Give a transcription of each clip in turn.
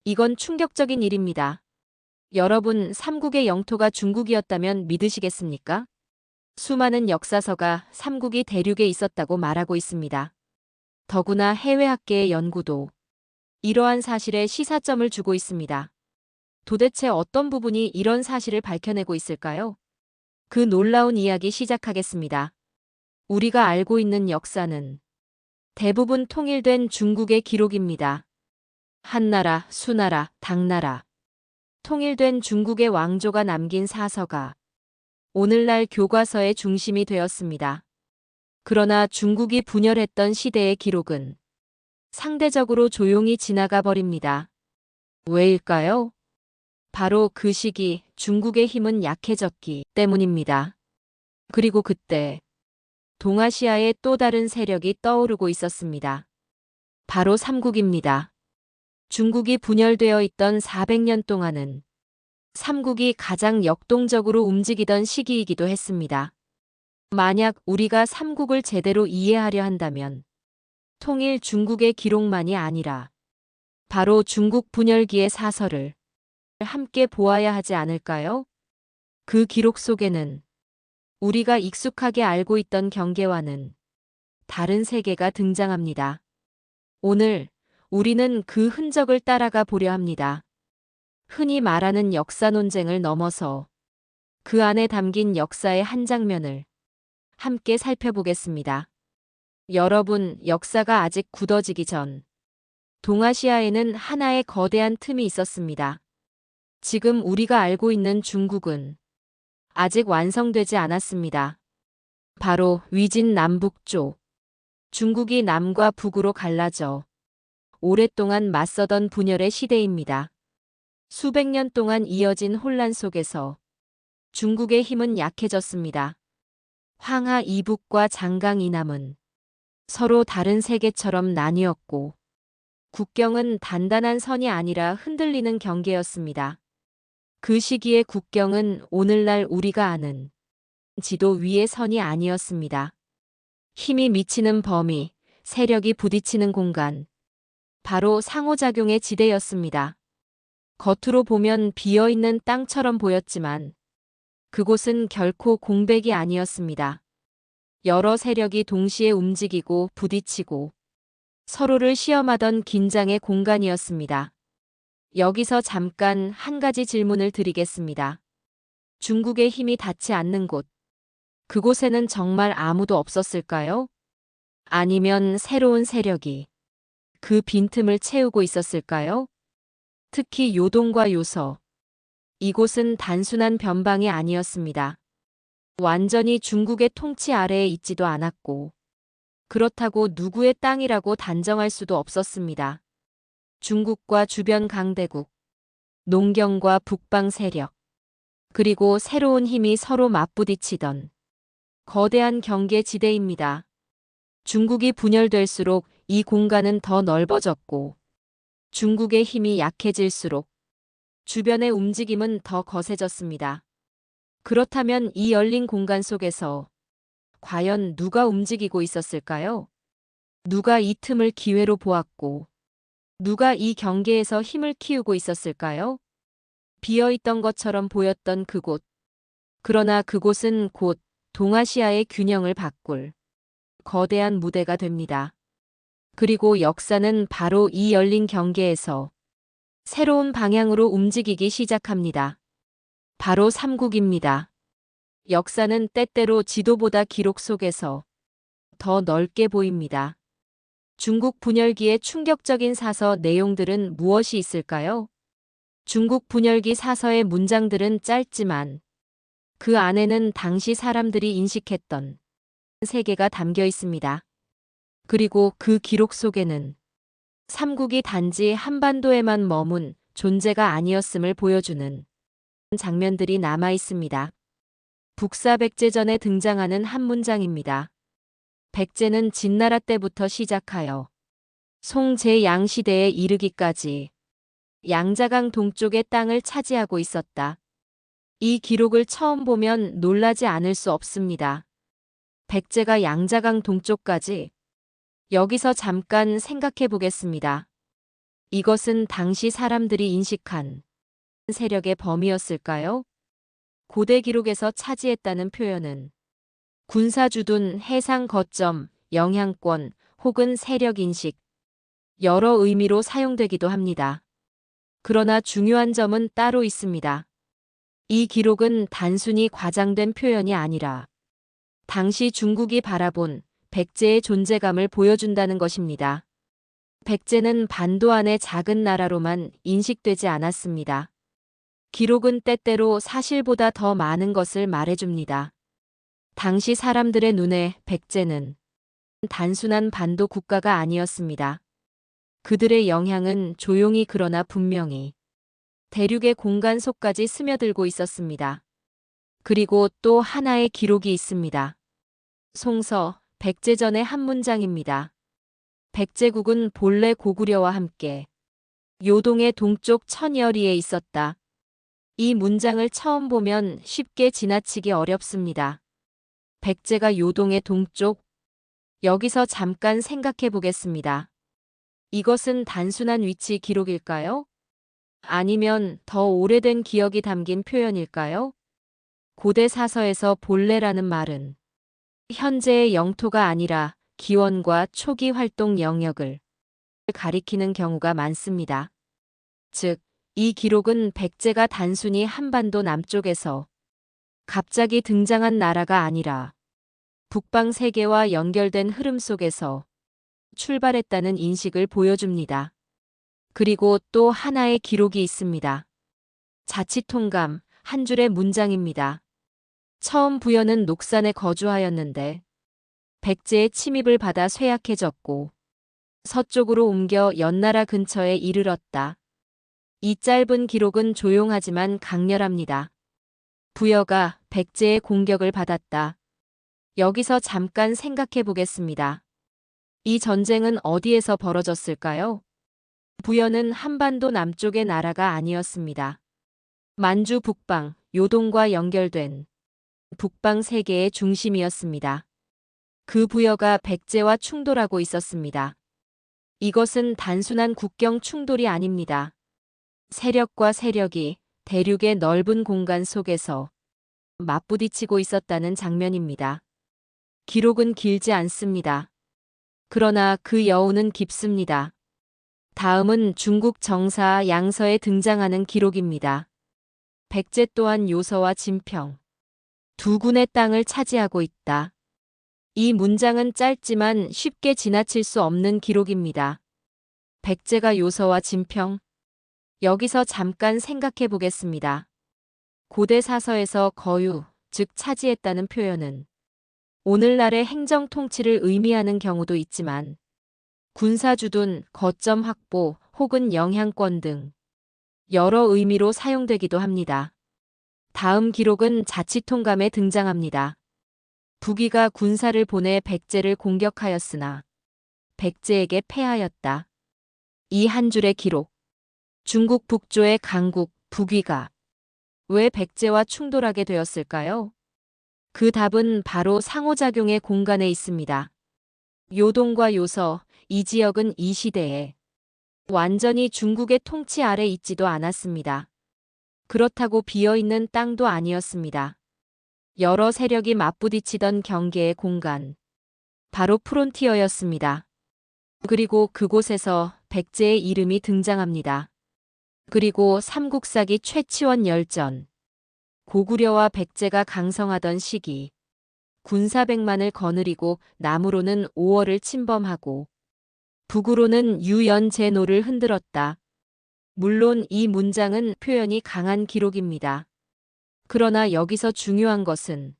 이건 충격적인 일입니다. 여러분, 삼국의 영토가 중국이었다면 믿으시겠습니까? 수많은 역사서가 삼국이 대륙에 있었다고 말하고 있습니다. 더구나 해외 학계의 연구도 이러한 사실에 시사점을 주고 있습니다. 도대체 어떤 부분이 이런 사실을 밝혀내고 있을까요? 그 놀라운 이야기 시작하겠습니다. 우리가 알고 있는 역사는 대부분 통일된 중국의 기록입니다. 한나라, 수나라, 당나라. 통일된 중국의 왕조가 남긴 사서가 오늘날 교과서의 중심이 되었습니다. 그러나 중국이 분열했던 시대의 기록은 상대적으로 조용히 지나가 버립니다. 왜일까요? 바로 그 시기 중국의 힘은 약해졌기 때문입니다. 그리고 그때 동아시아의 또 다른 세력이 떠오르고 있었습니다. 바로 삼국입니다. 중국이 분열되어 있던 400년 동안은 삼국이 가장 역동적으로 움직이던 시기이기도 했습니다. 만약 우리가 삼국을 제대로 이해하려 한다면 통일 중국의 기록만이 아니라 바로 중국 분열기의 사설을 함께 보아야 하지 않을까요? 그 기록 속에는 우리가 익숙하게 알고 있던 경계와는 다른 세계가 등장합니다. 오늘 우리는 그 흔적을 따라가 보려 합니다. 흔히 말하는 역사 논쟁을 넘어서 그 안에 담긴 역사의 한 장면을 함께 살펴보겠습니다. 여러분, 역사가 아직 굳어지기 전 동아시아에는 하나의 거대한 틈이 있었습니다. 지금 우리가 알고 있는 중국은 아직 완성되지 않았습니다. 바로 위진 남북조. 중국이 남과 북으로 갈라져 오랫동안 맞서던 분열의 시대입니다. 수백 년 동안 이어진 혼란 속에서 중국의 힘은 약해졌습니다. 황하 이북과 장강 이남은 서로 다른 세계처럼 나뉘었고 국경은 단단한 선이 아니라 흔들리는 경계였습니다. 그 시기의 국경은 오늘날 우리가 아는 지도 위의 선이 아니었습니다. 힘이 미치는 범위, 세력이 부딪히는 공간, 바로 상호작용의 지대였습니다. 겉으로 보면 비어있는 땅처럼 보였지만 그곳은 결코 공백이 아니었습니다. 여러 세력이 동시에 움직이고 부딪히고 서로를 시험하던 긴장의 공간이었습니다. 여기서 잠깐 한 가지 질문을 드리겠습니다. 중국의 힘이 닿지 않는 곳, 그곳에는 정말 아무도 없었을까요? 아니면 새로운 세력이 그 빈틈을 채우고 있었을까요? 특히 요동과 요서. 이곳은 단순한 변방이 아니었습니다. 완전히 중국의 통치 아래에 있지도 않았고, 그렇다고 누구의 땅이라고 단정할 수도 없었습니다. 중국과 주변 강대국, 농경과 북방 세력, 그리고 새로운 힘이 서로 맞부딪히던 거대한 경계 지대입니다. 중국이 분열될수록 이 공간은 더 넓어졌고, 중국의 힘이 약해질수록 주변의 움직임은 더 거세졌습니다. 그렇다면 이 열린 공간 속에서 과연 누가 움직이고 있었을까요? 누가 이 틈을 기회로 보았고, 누가 이 경계에서 힘을 키우고 있었을까요? 비어있던 것처럼 보였던 그곳. 그러나 그곳은 곧 동아시아의 균형을 바꿀 거대한 무대가 됩니다. 그리고 역사는 바로 이 열린 경계에서 새로운 방향으로 움직이기 시작합니다. 바로 삼국입니다. 역사는 때때로 지도보다 기록 속에서 더 넓게 보입니다. 중국 분열기의 충격적인 사서 내용들은 무엇이 있을까요? 중국 분열기 사서의 문장들은 짧지만 그 안에는 당시 사람들이 인식했던 세계가 담겨 있습니다. 그리고 그 기록 속에는 삼국이 단지 한반도에만 머문 존재가 아니었음을 보여주는 장면들이 남아 있습니다. 북사백제전에 등장하는 한 문장입니다. 백제는 진나라 때부터 시작하여 송제양 시대에 이르기까지 양자강 동쪽의 땅을 차지하고 있었다. 이 기록을 처음 보면 놀라지 않을 수 없습니다. 백제가 양자강 동쪽까지? 여기서 잠깐 생각해 보겠습니다. 이것은 당시 사람들이 인식한 세력의 범위였을까요? 고대 기록에서 차지했다는 표현은 군사주둔, 해상 거점, 영향권 혹은 세력 인식, 여러 의미로 사용되기도 합니다. 그러나 중요한 점은 따로 있습니다. 이 기록은 단순히 과장된 표현이 아니라 당시 중국이 바라본 백제의 존재감을 보여준다는 것입니다. 백제는 반도 안의 작은 나라로만 인식되지 않았습니다. 기록은 때때로 사실보다 더 많은 것을 말해줍니다. 당시 사람들의 눈에 백제는 단순한 반도 국가가 아니었습니다. 그들의 영향은 조용히 그러나 분명히 대륙의 공간 속까지 스며들고 있었습니다. 그리고 또 하나의 기록이 있습니다. 송서, 백제전의 한 문장입니다. 백제국은 본래 고구려와 함께 요동의 동쪽 천여리에 있었다. 이 문장을 처음 보면 쉽게 지나치기 어렵습니다. 백제가 요동의 동쪽? 여기서 잠깐 생각해 보겠습니다. 이것은 단순한 위치 기록일까요? 아니면 더 오래된 기억이 담긴 표현일까요? 고대 사서에서 본래라는 말은 현재의 영토가 아니라 기원과 초기 활동 영역을 가리키는 경우가 많습니다. 즉, 이 기록은 백제가 단순히 한반도 남쪽에서 갑자기 등장한 나라가 아니라 북방 세계와 연결된 흐름 속에서 출발했다는 인식을 보여줍니다. 그리고 또 하나의 기록이 있습니다. 자치통감, 한 줄의 문장입니다. 처음 부여는 녹산에 거주하였는데 백제의 침입을 받아 쇠약해졌고 서쪽으로 옮겨 연나라 근처에 이르렀다. 이 짧은 기록은 조용하지만 강렬합니다. 부여가 백제의 공격을 받았다. 여기서 잠깐 생각해 보겠습니다. 이 전쟁은 어디에서 벌어졌을까요? 부여는 한반도 남쪽의 나라가 아니었습니다. 만주 북방, 요동과 연결된 북방 세계의 중심이었습니다. 그 부여가 백제와 충돌하고 있었습니다. 이것은 단순한 국경 충돌이 아닙니다. 세력과 세력이 대륙의 넓은 공간 속에서 맞부딪히고 있었다는 장면입니다. 기록은 길지 않습니다. 그러나 그 여운은 깊습니다. 다음은 중국 정사 양서에 등장하는 기록입니다. 백제 또한 요서와 진평, 두 군의 땅을 차지하고 있다. 이 문장은 짧지만 쉽게 지나칠 수 없는 기록입니다. 백제가 요서와 진평? 여기서 잠깐 생각해 보겠습니다. 고대 사서에서 거유, 즉 차지했다는 표현은 오늘날의 행정 통치를 의미하는 경우도 있지만 군사주둔, 거점 확보 혹은 영향권 등 여러 의미로 사용되기도 합니다. 다음 기록은 자치통감에 등장합니다. 부귀가 군사를 보내 백제를 공격하였으나 백제에게 패하였다. 이 한 줄의 기록. 중국 북조의 강국, 부귀가 왜 백제와 충돌하게 되었을까요? 그 답은 바로 상호작용의 공간에 있습니다. 요동과 요서, 이 지역은 이 시대에 완전히 중국의 통치 아래 있지도 않았습니다. 그렇다고 비어있는 땅도 아니었습니다. 여러 세력이 맞부딪히던 경계의 공간. 바로 프론티어였습니다. 그리고 그곳에서 백제의 이름이 등장합니다. 그리고 삼국사기 최치원 열전. 고구려와 백제가 강성하던 시기. 군사백만을 거느리고 남으로는 오월을 침범하고 북으로는 유연제노를 흔들었다. 물론 이 문장은 표현이 강한 기록입니다. 그러나 여기서 중요한 것은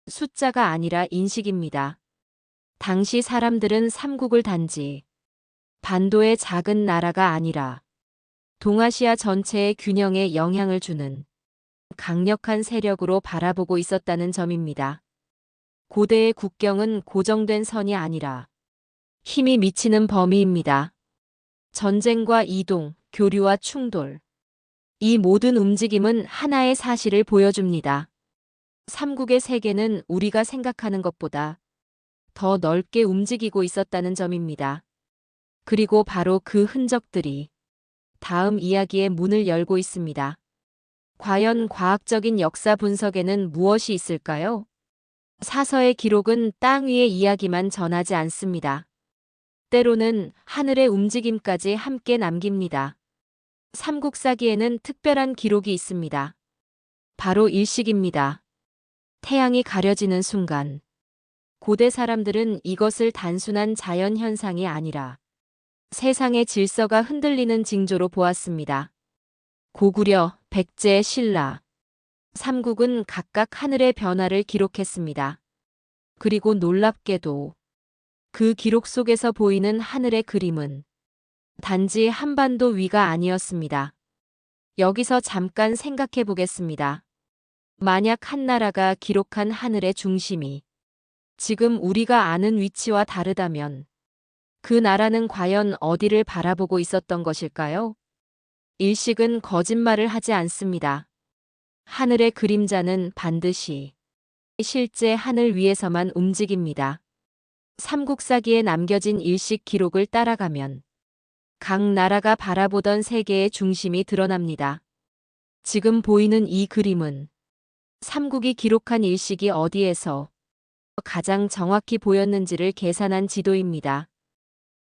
숫자가 아니라 인식입니다. 당시 사람들은 삼국을 단지 반도의 작은 나라가 아니라 동아시아 전체의 균형에 영향을 주는 강력한 세력으로 바라보고 있었다는 점입니다. 고대의 국경은 고정된 선이 아니라 힘이 미치는 범위입니다. 전쟁과 이동, 교류와 충돌. 이 모든 움직임은 하나의 사실을 보여줍니다. 삼국의 세계는 우리가 생각하는 것보다 더 넓게 움직이고 있었다는 점입니다. 그리고 바로 그 흔적들이 다음 이야기의 문을 열고 있습니다. 과연 과학적인 역사 분석에는 무엇이 있을까요? 사서의 기록은 땅 위의 이야기만 전하지 않습니다. 때로는 하늘의 움직임까지 함께 남깁니다. 삼국사기에는 특별한 기록이 있습니다. 바로 일식입니다. 태양이 가려지는 순간, 고대 사람들은 이것을 단순한 자연 현상이 아니라 세상의 질서가 흔들리는 징조로 보았습니다. 고구려, 백제, 신라, 삼국은 각각 하늘의 변화를 기록했습니다. 그리고 놀랍게도 그 기록 속에서 보이는 하늘의 그림은 단지 한반도 위가 아니었습니다. 여기서 잠깐 생각해 보겠습니다. 만약 한 나라가 기록한 하늘의 중심이 지금 우리가 아는 위치와 다르다면 그 나라는 과연 어디를 바라보고 있었던 것일까요? 일식은 거짓말을 하지 않습니다. 하늘의 그림자는 반드시 실제 하늘 위에서만 움직입니다. 삼국사기에 남겨진 일식 기록을 따라가면 각 나라가 바라보던 세계의 중심이 드러납니다. 지금 보이는 이 그림은 삼국이 기록한 일식이 어디에서 가장 정확히 보였는지를 계산한 지도입니다.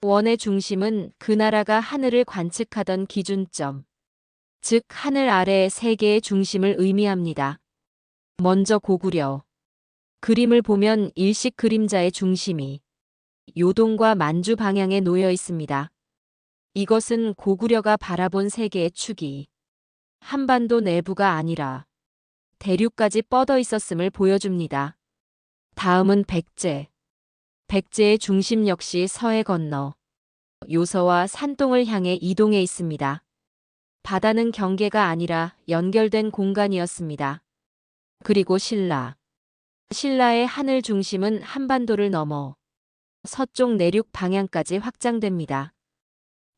원의 중심은 그 나라가 하늘을 관측하던 기준점, 즉 하늘 아래의 세계의 중심을 의미합니다. 먼저 고구려. 그림을 보면 일식 그림자의 중심이 요동과 만주 방향에 놓여 있습니다. 이것은 고구려가 바라본 세계의 축이 한반도 내부가 아니라 대륙까지 뻗어 있었음을 보여줍니다. 다음은 백제. 백제의 중심 역시 서해 건너 요서와 산동을 향해 이동해 있습니다. 바다는 경계가 아니라 연결된 공간이었습니다. 그리고 신라. 신라의 하늘 중심은 한반도를 넘어 서쪽 내륙 방향까지 확장됩니다.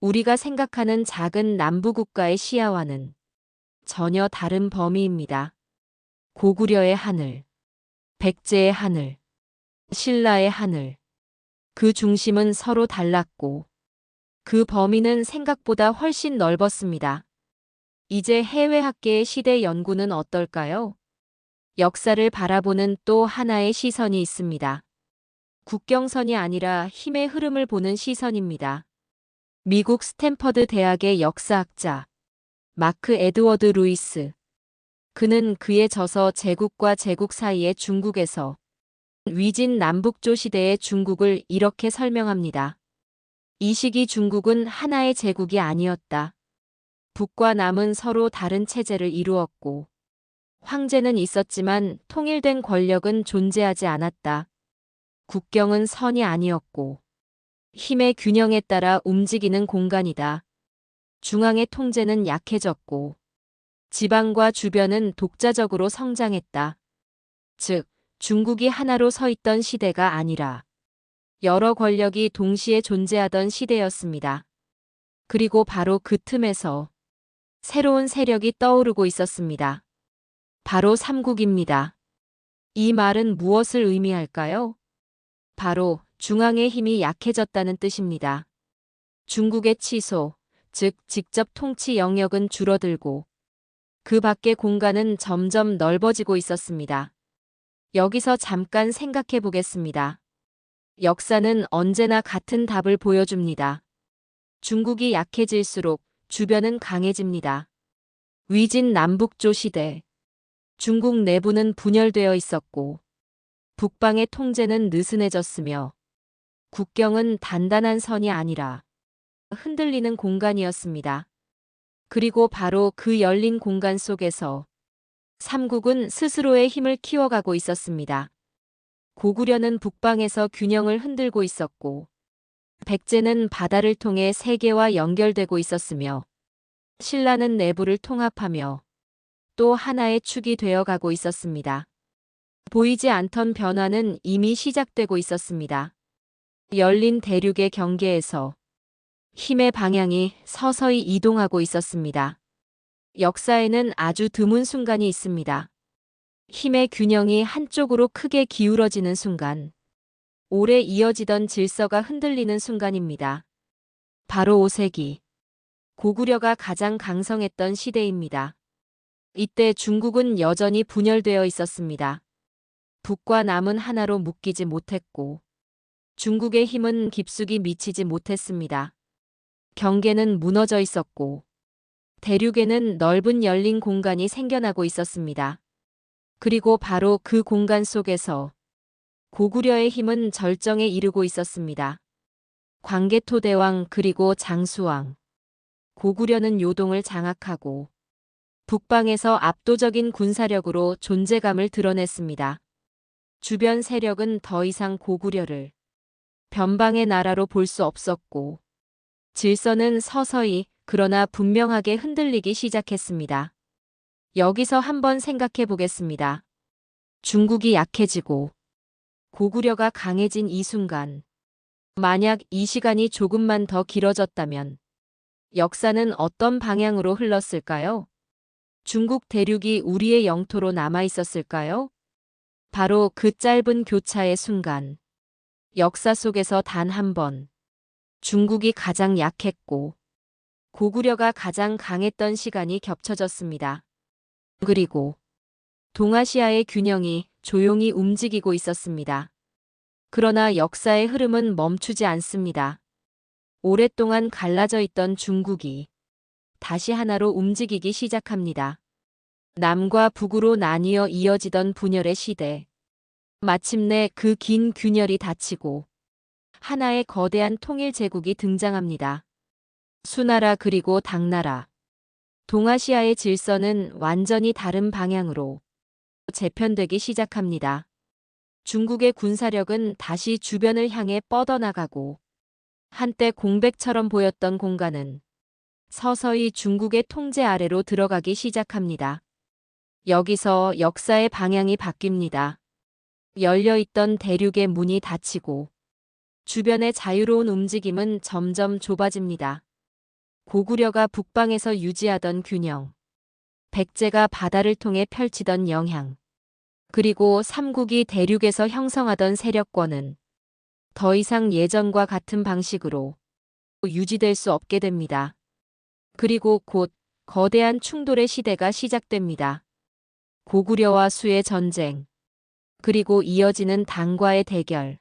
우리가 생각하는 작은 남부국가의 시야와는 전혀 다른 범위입니다. 고구려의 하늘, 백제의 하늘, 신라의 하늘. 그 중심은 서로 달랐고 그 범위는 생각보다 훨씬 넓었습니다. 이제 해외학계의 시대 연구는 어떨까요? 역사를 바라보는 또 하나의 시선이 있습니다. 국경선이 아니라 힘의 흐름을 보는 시선입니다. 미국 스탠퍼드 대학의 역사학자 마크 에드워드 루이스. 그는 그의 저서 제국과 제국 사이의 중국에서 위진 남북조 시대의 중국을 이렇게 설명합니다. 이 시기 중국은 하나의 제국이 아니었다. 북과 남은 서로 다른 체제를 이루었고 황제는 있었지만 통일된 권력은 존재하지 않았다. 국경은 선이 아니었고 힘의 균형에 따라 움직이는 공간이다. 중앙의 통제는 약해졌고 지방과 주변은 독자적으로 성장했다. 즉, 중국이 하나로 서 있던 시대가 아니라 여러 권력이 동시에 존재하던 시대였습니다. 그리고 바로 그 틈에서 새로운 세력이 떠오르고 있었습니다. 바로 삼국입니다. 이 말은 무엇을 의미할까요? 바로 중앙의 힘이 약해졌다는 뜻입니다. 중국의 치소, 즉 직접 통치 영역은 줄어들고 그 밖의 공간은 점점 넓어지고 있었습니다. 여기서 잠깐 생각해 보겠습니다. 역사는 언제나 같은 답을 보여줍니다. 중국이 약해질수록 주변은 강해집니다. 위진 남북조 시대. 중국 내부는 분열되어 있었고 북방의 통제는 느슨해졌으며 국경은 단단한 선이 아니라 흔들리는 공간이었습니다. 그리고 바로 그 열린 공간 속에서 삼국은 스스로의 힘을 키워가고 있었습니다. 고구려는 북방에서 균형을 흔들고 있었고 백제는 바다를 통해 세계와 연결되고 있었으며 신라는 내부를 통합하며 또 하나의 축이 되어가고 있었습니다. 보이지 않던 변화는 이미 시작되고 있었습니다. 열린 대륙의 경계에서 힘의 방향이 서서히 이동하고 있었습니다. 역사에는 아주 드문 순간이 있습니다. 힘의 균형이 한쪽으로 크게 기울어지는 순간, 오래 이어지던 질서가 흔들리는 순간입니다. 바로 5세기. 고구려가 가장 강성했던 시대입니다. 이때 중국은 여전히 분열되어 있었습니다. 북과 남은 하나로 묶이지 못했고 중국의 힘은 깊숙이 미치지 못했습니다. 경계는 무너져 있었고 대륙에는 넓은 열린 공간이 생겨나고 있었습니다. 그리고 바로 그 공간 속에서 고구려의 힘은 절정에 이르고 있었습니다. 광개토대왕 그리고 장수왕. 고구려는 요동을 장악하고 북방에서 압도적인 군사력으로 존재감을 드러냈습니다. 주변 세력은 더 이상 고구려를 변방의 나라로 볼 수 없었고 질서는 서서히 그러나 분명하게 흔들리기 시작했습니다. 여기서 한번 생각해 보겠습니다. 중국이 약해지고 고구려가 강해진 이 순간, 만약 이 시간이 조금만 더 길어졌다면 역사는 어떤 방향으로 흘렀을까요? 중국 대륙이 우리의 영토로 남아 있었을까요? 바로 그 짧은 교차의 순간, 역사 속에서 단 한 번, 중국이 가장 약했고 고구려가 가장 강했던 시간이 겹쳐졌습니다. 그리고 동아시아의 균형이 조용히 움직이고 있었습니다. 그러나 역사의 흐름은 멈추지 않습니다. 오랫동안 갈라져 있던 중국이 다시 하나로 움직이기 시작합니다. 남과 북으로 나뉘어 이어지던 분열의 시대. 마침내 그 긴 균열이 닫히고 하나의 거대한 통일 제국이 등장합니다. 수나라 그리고 당나라. 동아시아의 질서는 완전히 다른 방향으로 재편되기 시작합니다. 중국의 군사력은 다시 주변을 향해 뻗어나가고 한때 공백처럼 보였던 공간은 서서히 중국의 통제 아래로 들어가기 시작합니다. 여기서 역사의 방향이 바뀝니다. 열려있던 대륙의 문이 닫히고 주변의 자유로운 움직임은 점점 좁아집니다. 고구려가 북방에서 유지하던 균형, 백제가 바다를 통해 펼치던 영향, 그리고 삼국이 대륙에서 형성하던 세력권은 더 이상 예전과 같은 방식으로 유지될 수 없게 됩니다. 그리고 곧 거대한 충돌의 시대가 시작됩니다. 고구려와 수의 전쟁, 그리고 이어지는 당과의 대결.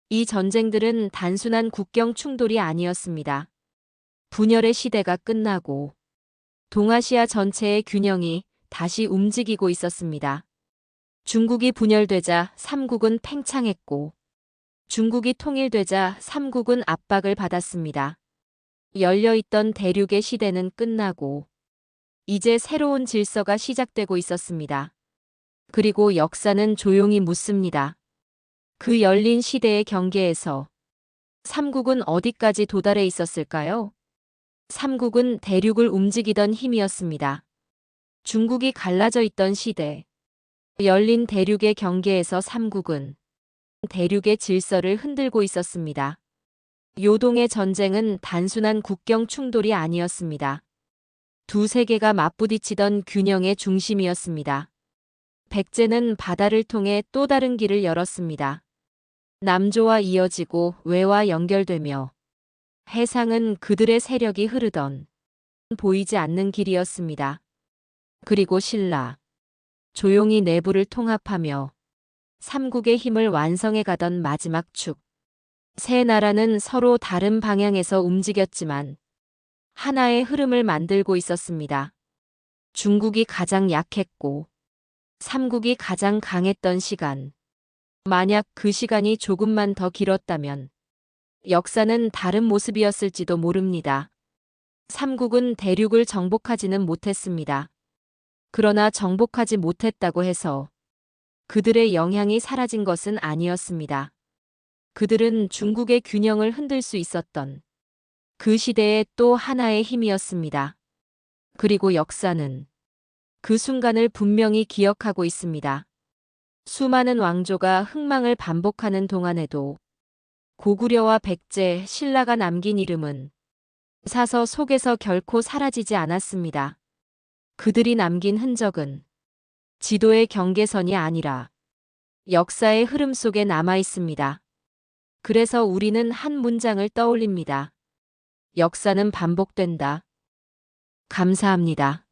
이 전쟁들은 단순한 국경 충돌이 아니었습니다. 분열의 시대가 끝나고 동아시아 전체의 균형이 다시 움직이고 있었습니다. 중국이 분열되자 삼국은 팽창했고 중국이 통일되자 삼국은 압박을 받았습니다. 열려있던 대륙의 시대는 끝나고 이제 새로운 질서가 시작되고 있었습니다. 그리고 역사는 조용히 묻습니다. 그 열린 시대의 경계에서 삼국은 어디까지 도달해 있었을까요? 삼국은 대륙을 움직이던 힘이었습니다. 중국이 갈라져 있던 시대. 열린 대륙의 경계에서 삼국은 대륙의 질서를 흔들고 있었습니다. 요동의 전쟁은 단순한 국경 충돌이 아니었습니다. 두 세계가 맞부딪히던 균형의 중심이었습니다. 백제는 바다를 통해 또 다른 길을 열었습니다. 남조와 이어지고 외와 연결되며 해상은 그들의 세력이 흐르던 보이지 않는 길이었습니다. 그리고 신라. 조용히 내부를 통합하며 삼국의 힘을 완성해 가던 마지막 축. 세 나라는 서로 다른 방향에서 움직였지만 하나의 흐름을 만들고 있었습니다. 중국이 가장 약했고 삼국이 가장 강했던 시간. 만약 그 시간이 조금만 더 길었다면 역사는 다른 모습이었을지도 모릅니다. 삼국은 대륙을 정복하지는 못했습니다. 그러나 정복하지 못했다고 해서 그들의 영향이 사라진 것은 아니었습니다. 그들은 중국의 균형을 흔들 수 있었던 그 시대의 또 하나의 힘이었습니다. 그리고 역사는 그 순간을 분명히 기억하고 있습니다. 수많은 왕조가 흥망을 반복하는 동안에도 고구려와 백제, 신라가 남긴 이름은 사서 속에서 결코 사라지지 않았습니다. 그들이 남긴 흔적은 지도의 경계선이 아니라 역사의 흐름 속에 남아 있습니다. 그래서 우리는 한 문장을 떠올립니다. 역사는 반복된다. 감사합니다.